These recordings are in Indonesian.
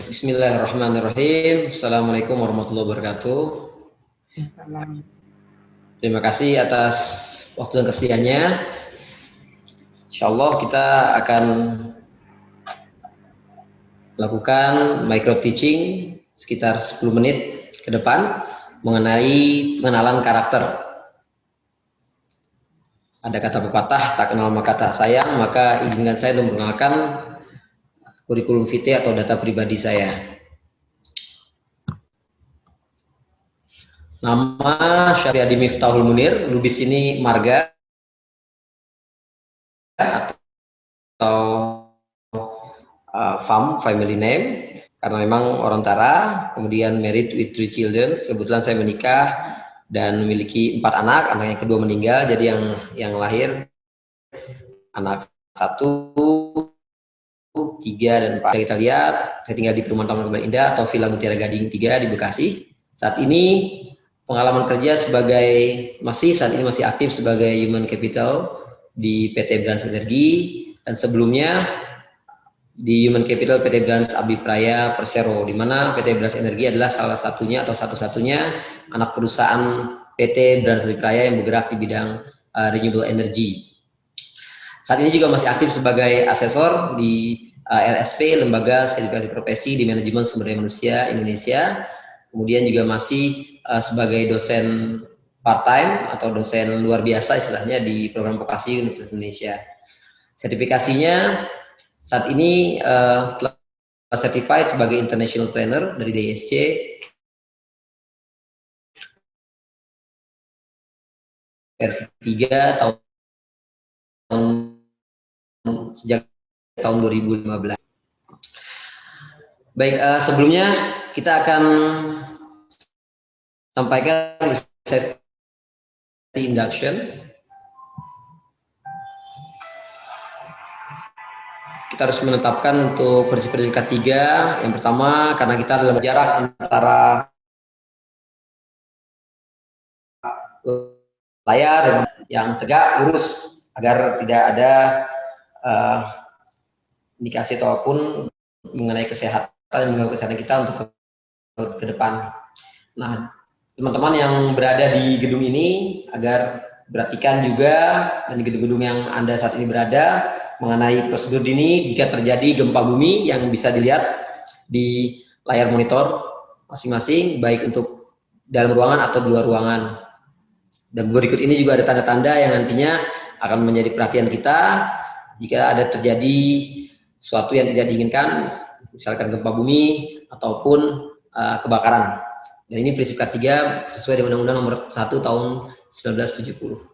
Bismillahirrahmanirrahim. Assalamualaikum warahmatullahi wabarakatuh. Terima kasih atas waktu dan kesediaannya. Insyaallah kita akan lakukan micro teaching sekitar 10 menit ke depan mengenai pengenalan karakter. Ada kata pepatah, tak kenal maka tak sayang, maka izinkan saya untuk mengenalkan kurikulum vitae atau data pribadi saya. Nama Syariadi Miftahul Munir, lubis ini marga atau family name, karena memang orang Tara, kemudian married with 3 children. Kebetulan saya menikah dan memiliki 4 anak, anak yang kedua meninggal, jadi yang lahir anak 1, 3, dan 4. Kita lihat, saya tinggal di perumahan Taman Kebun Indah atau Villa Mutiara Gading 3 di Bekasi. Saat ini pengalaman kerja saat ini masih aktif sebagai human capital di PT Brands Energi, dan sebelumnya di Human Capital PT Brands Abipraya Persero, di mana PT Brands Energi adalah salah satunya atau satu-satunya anak perusahaan PT Brands Abipraya yang bergerak di bidang renewable energy. Saat ini juga masih aktif sebagai asesor di LSP, Lembaga Sertifikasi Profesi di Manajemen Sumber Daya Manusia Indonesia. Kemudian juga masih sebagai dosen part-time atau dosen luar biasa istilahnya di program vokasi Universitas Indonesia. Sertifikasinya saat ini telah certified sebagai international trainer dari DSC versi 3 sejak tahun 2015. Baik, sebelumnya kita akan sampaikan safety induction. Kita harus menetapkan untuk prinsip-prinsip K3. Yang pertama, karena kita dalam jarak antara layar yang tegak, lurus, agar tidak ada indikasi ataupun mengenai kesehatan, mengenai kesehatan kita untuk ke depan. Nah, teman-teman yang berada di gedung ini agar perhatikan juga, dan di gedung-gedung yang Anda saat ini berada, mengenai prosedur dini jika terjadi gempa bumi yang bisa dilihat di layar monitor masing-masing, baik untuk dalam ruangan atau di luar ruangan. Dan berikut ini juga ada tanda-tanda yang nantinya akan menjadi perhatian kita jika ada terjadi sesuatu yang tidak diinginkan, misalkan gempa bumi ataupun kebakaran. Dan ini prinsip K3 sesuai dengan Undang-Undang Nomor 1 Tahun 1970.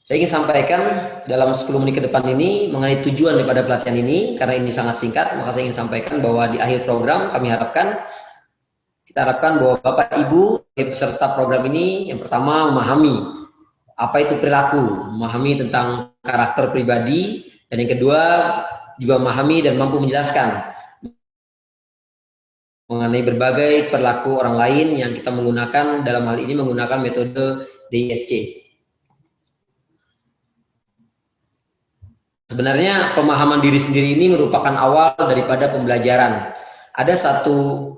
Saya ingin sampaikan dalam 10 menit ke depan ini mengenai tujuan daripada pelatihan ini, karena ini sangat singkat, maka saya ingin sampaikan bahwa di akhir program kita harapkan bahwa Bapak Ibu peserta program ini yang pertama memahami apa itu perilaku, memahami tentang karakter pribadi, dan yang kedua juga memahami dan mampu menjelaskan mengenai berbagai perilaku orang lain yang kita menggunakan, dalam hal ini menggunakan metode DISC. Sebenarnya pemahaman diri sendiri ini merupakan awal daripada pembelajaran. Ada satu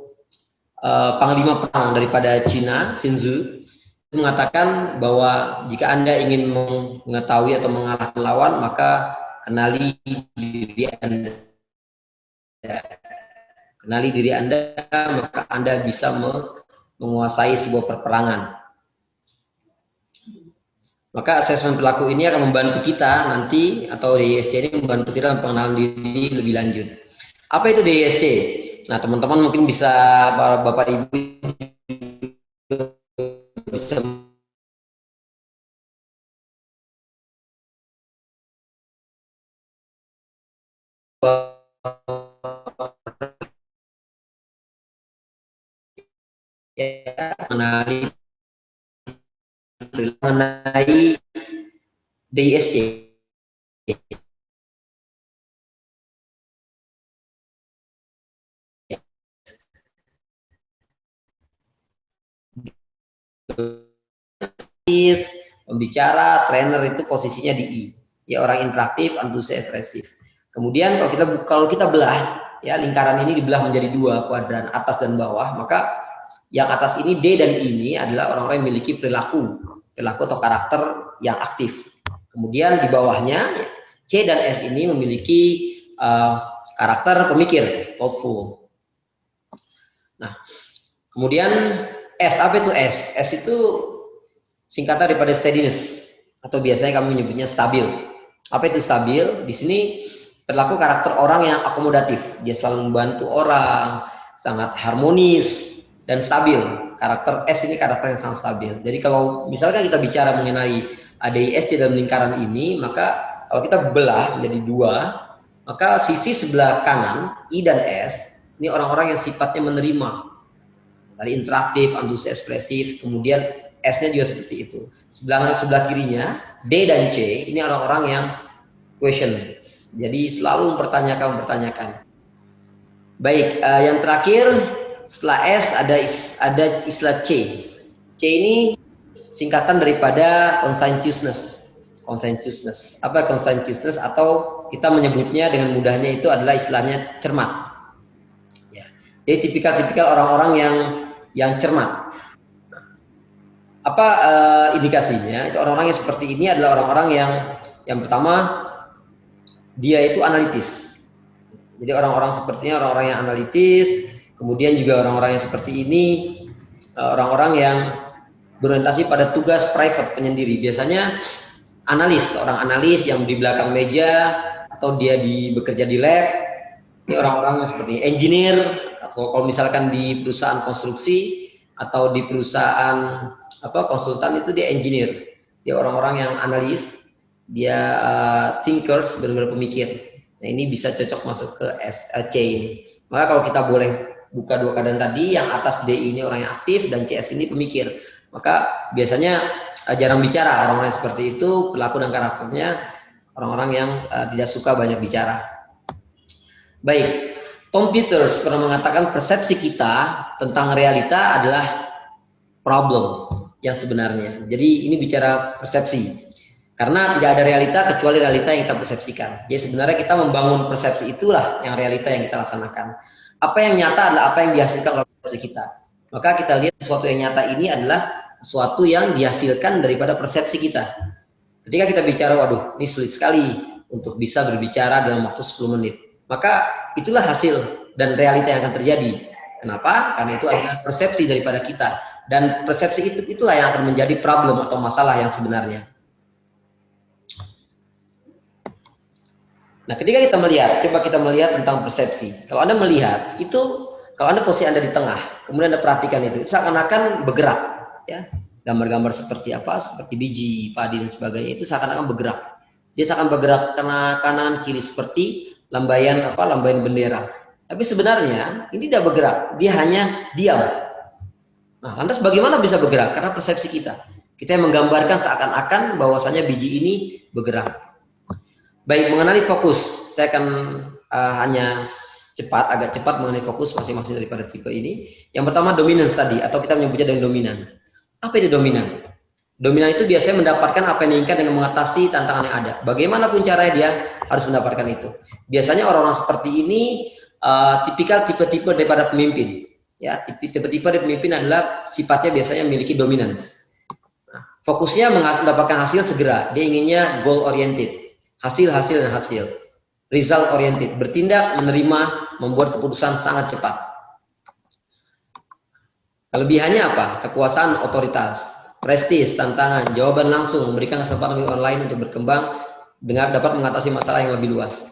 panglima perang daripada Cina, Sun Tzu, mengatakan bahwa jika Anda ingin mengetahui atau mengalahkan lawan, maka kenali diri Anda. Kenali diri Anda, maka Anda bisa menguasai sebuah peperangan. Maka asesmen perilaku ini akan membantu kita nanti, atau DISC ini membantu kita dalam pengenalan diri lebih lanjut. Apa itu DISC? Nah, teman-teman mungkin bisa, Bapak Ibu bisa mengenai DISC. Pembicara, trainer itu posisinya di I. ya orang interaktif, antusias, ekspresif. Kemudian kalau kita belah, ya lingkaran ini dibelah menjadi dua kuadran, atas dan bawah, maka yang atas ini D dan I ini adalah orang-orang yang memiliki perilaku atau karakter yang aktif. Kemudian di bawahnya C dan S ini memiliki karakter pemikir, thoughtful. Nah, kemudian S, apa itu S? S itu singkatan daripada steadiness, atau biasanya kami menyebutnya stabil. Apa itu stabil? Di sini perilaku karakter orang yang akomodatif. Dia selalu membantu orang, sangat harmonis dan stabil. Karakter S ini karakter yang sangat stabil. Jadi kalau misalkan kita bicara mengenai ADIS dalam lingkaran ini, maka kalau kita belah menjadi dua, maka sisi sebelah kanan I dan S ini orang-orang yang sifatnya menerima, dari interaktif, antusias, ekspresif. Kemudian S-nya juga seperti itu. Sebelah kirinya D dan C ini orang-orang yang question. Jadi selalu mempertanyakan. Baik, yang terakhir setelah S ada istilah C. C ini singkatan daripada conscientiousness. Apa conscientiousness? Atau kita menyebutnya dengan mudahnya itu adalah istilahnya cermat. Ya. Jadi tipikal orang-orang yang cermat. Apa indikasinya? Itu orang-orang yang seperti ini adalah orang-orang yang pertama dia itu analitis. Jadi orang-orang sepertinya orang-orang yang analitis, kemudian juga orang-orang yang seperti ini orang-orang yang berorientasi pada tugas private penyendiri. Biasanya orang analis yang di belakang meja atau dia bekerja di lab. Ini orang-orang yang seperti engineer, atau kalau misalkan di perusahaan konstruksi atau di perusahaan konsultan itu dia engineer. Dia orang-orang yang analis, dia thinkers, benar-benar pemikir. Nah, ini bisa cocok masuk ke C ini. Maka kalau kita boleh buka dua keadaan tadi, yang atas D ini orang yang aktif dan CS ini pemikir. Maka biasanya jarang bicara orang-orang seperti itu, perilaku dan karakternya orang-orang yang tidak suka banyak bicara. Baik, Tom Peters pernah mengatakan persepsi kita tentang realita adalah problem yang sebenarnya. Jadi ini bicara persepsi. Karena tidak ada realita kecuali realita yang kita persepsikan. Jadi sebenarnya kita membangun persepsi itulah yang realita yang kita laksanakan. Apa yang nyata adalah apa yang dihasilkan oleh persepsi kita. Maka kita lihat sesuatu yang nyata ini adalah sesuatu yang dihasilkan daripada persepsi kita. Ketika kita bicara, waduh, ini sulit sekali untuk bisa berbicara dalam waktu 10 menit. Maka itulah hasil dan realita yang akan terjadi. Kenapa? Karena itu adalah persepsi daripada kita. Dan persepsi itulah yang akan menjadi problem atau masalah yang sebenarnya. Nah, ketika kita melihat, coba kita melihat tentang persepsi. Kalau Anda melihat, kalau Anda posisi Anda di tengah, kemudian Anda perhatikan itu seakan-akan bergerak. Ya, gambar-gambar seperti apa, seperti biji, padi dan sebagainya itu seakan-akan bergerak. Dia seakan bergerak kanan kiri seperti lambaian bendera. Tapi sebenarnya ini tidak bergerak, dia hanya diam. Nah, lantas bagaimana bisa bergerak? Karena persepsi kita. Kita yang menggambarkan seakan-akan bahwasanya biji ini bergerak. Baik, mengenai fokus, saya akan hanya agak cepat mengenai fokus masing-masing daripada tipe ini. Yang pertama dominance tadi, atau kita menyebutnya dengan dominan. Apa itu dominan? Dominan itu biasanya mendapatkan apa yang diinginkan dengan mengatasi tantangan yang ada. Bagaimanapun caranya dia harus mendapatkan itu. Biasanya orang-orang seperti ini tipikal tipe-tipe daripada pemimpin. Ya, tipe-tipe dari pemimpin adalah sifatnya biasanya memiliki dominance. Nah, fokusnya mendapatkan hasil segera. Dia inginnya goal oriented. Hasil, result oriented, bertindak, menerima, membuat keputusan sangat cepat. Kelebihannya apa? Kekuasaan, otoritas, prestis, tantangan, jawaban langsung, memberikan kesempatan bagi orang lain untuk berkembang dengan dapat mengatasi masalah yang lebih luas.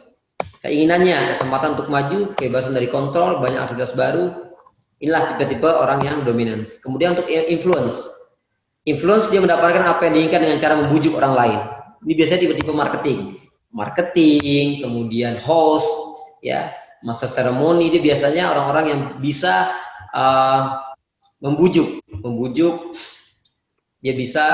Keinginannya, kesempatan untuk maju, kebebasan dari kontrol, banyak aktivitas baru. Inilah tipe-tipe orang yang dominan. Kemudian untuk influence dia mendapatkan apa yang diinginkan dengan cara membujuk orang lain. Ini biasanya tipe-tipe marketing, kemudian host, ya, master seremoni. Dia biasanya orang-orang yang bisa membujuk. Dia bisa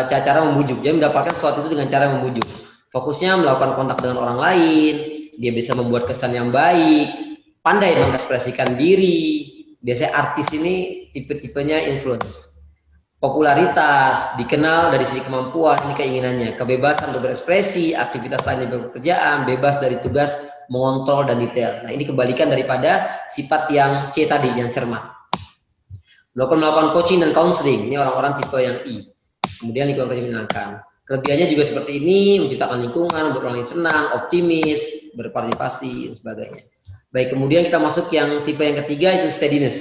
cara membujuk. Dia mendapatkan sesuatu itu dengan cara membujuk. Fokusnya melakukan kontak dengan orang lain. Dia bisa membuat kesan yang baik, pandai mengekspresikan diri. Biasanya artis ini tipe-tipenya influence. popularitas, dikenal dari sisi kemampuan, ini keinginannya, kebebasan untuk berekspresi, aktivitas lain di pekerjaan, bebas dari tugas mengontrol dan detail. Nah, ini kebalikan daripada sifat yang C tadi, yang cermat. Melakukan coaching dan counseling, ini orang-orang tipe yang I. Kemudian lingkungan kerja menyenangkan. Kelebihannya juga seperti ini, menciptakan lingkungan, membuat orang lain senang, optimis, berpartisipasi, dan sebagainya. Baik, kemudian kita masuk yang tipe yang ketiga, itu steadiness.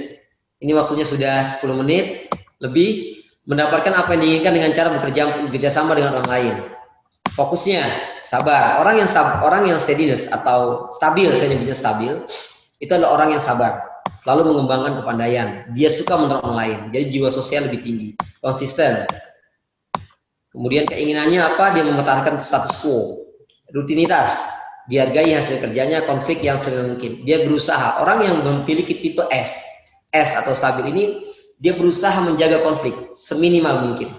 Ini waktunya sudah 10 menit lebih. Mendapatkan apa yang diinginkan dengan cara bekerja sama dengan orang lain. Fokusnya sabar. Orang yang steadiness atau stabil, saya nyebutnya stabil, itu adalah orang yang sabar, selalu mengembangkan kepandaian. Dia suka menolong orang lain, jadi jiwa sosial lebih tinggi, konsisten. Kemudian keinginannya apa? Dia mempertahankan status quo, rutinitas, dihargai hasil kerjanya, konflik yang sering mungkin. Dia berusaha. Orang yang memiliki tipe S atau stabil ini, dia berusaha menjaga konflik seminimal mungkin.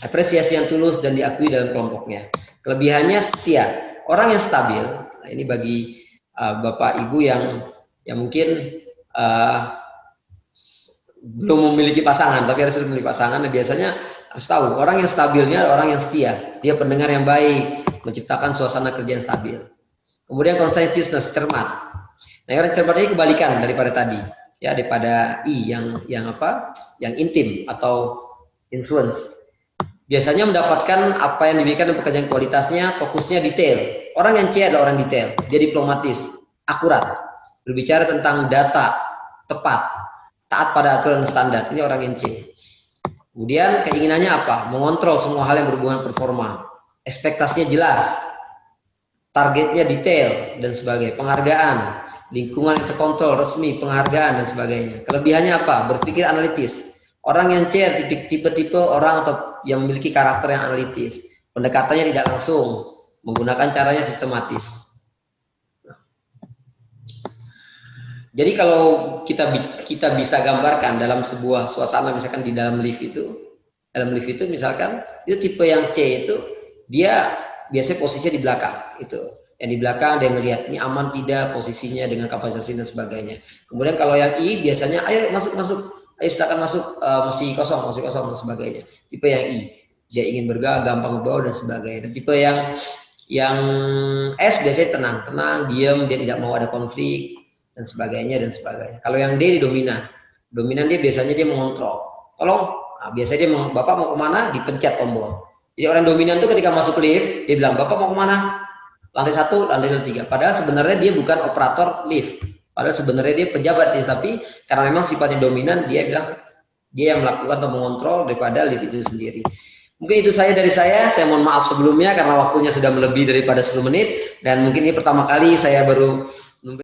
Apresiasi yang tulus dan diakui dalam kelompoknya. Kelebihannya setia. Orang yang stabil, nah ini bagi bapak ibu yang mungkin belum memiliki pasangan, tapi harus memiliki pasangan. Nah, biasanya harus tahu orang yang stabilnya adalah orang yang setia. Dia pendengar yang baik, menciptakan suasana kerja yang stabil. Kemudian conscientiousness, cermat. Nah, orang cermat ini kebalikan daripada tadi. Ya, daripada I yang intim atau influence. Biasanya mendapatkan apa yang diberikan dan pekerjaan kualitasnya, fokusnya detail. Orang yang C adalah orang detail, dia diplomatis, akurat, berbicara tentang data, tepat, taat pada aturan standar. Ini orang yang C. Kemudian keinginannya apa? Mengontrol semua hal yang berhubungan performa. Ekspektasinya jelas, targetnya detail dan sebagainya. Penghargaan, lingkungan yang terkontrol, resmi, penghargaan dan sebagainya. Kelebihannya apa? Berpikir analitis. Orang yang C tipe-tipe orang atau yang memiliki karakter yang analitis. Pendekatannya tidak langsung, menggunakan caranya sistematis. Jadi kalau kita bisa gambarkan dalam sebuah suasana, misalkan di dalam lift itu misalkan itu tipe yang C itu dia biasanya posisinya di belakang itu. Yang di belakang dia melihat ini aman tidak posisinya dengan kapasitas dan sebagainya. Kemudian kalau yang I biasanya ayo masuk, ayo silakan masuk, masih kosong dan sebagainya. Tipe yang I dia ingin bergaul, gampang bergaul dan sebagainya. Dan tipe yang S biasanya tenang, diam, dia tidak mau ada konflik dan sebagainya. Kalau yang D dominan dia biasanya dia mengontrol. Tolong, nah, biasanya dia bapak mau kemana? Dipencet tombol. Jadi orang dominan itu ketika masuk lift dia bilang bapak mau kemana? Lantai 1, lantai 3. Padahal sebenarnya dia bukan operator lift. Padahal sebenarnya dia pejabat lift, tapi karena memang sifatnya dominan, dia bilang dia yang melakukan atau mengontrol daripada lift itu sendiri. Mungkin itu dari saya. Saya mohon maaf sebelumnya karena waktunya sudah melebihi daripada 10 menit dan mungkin ini pertama kali saya baru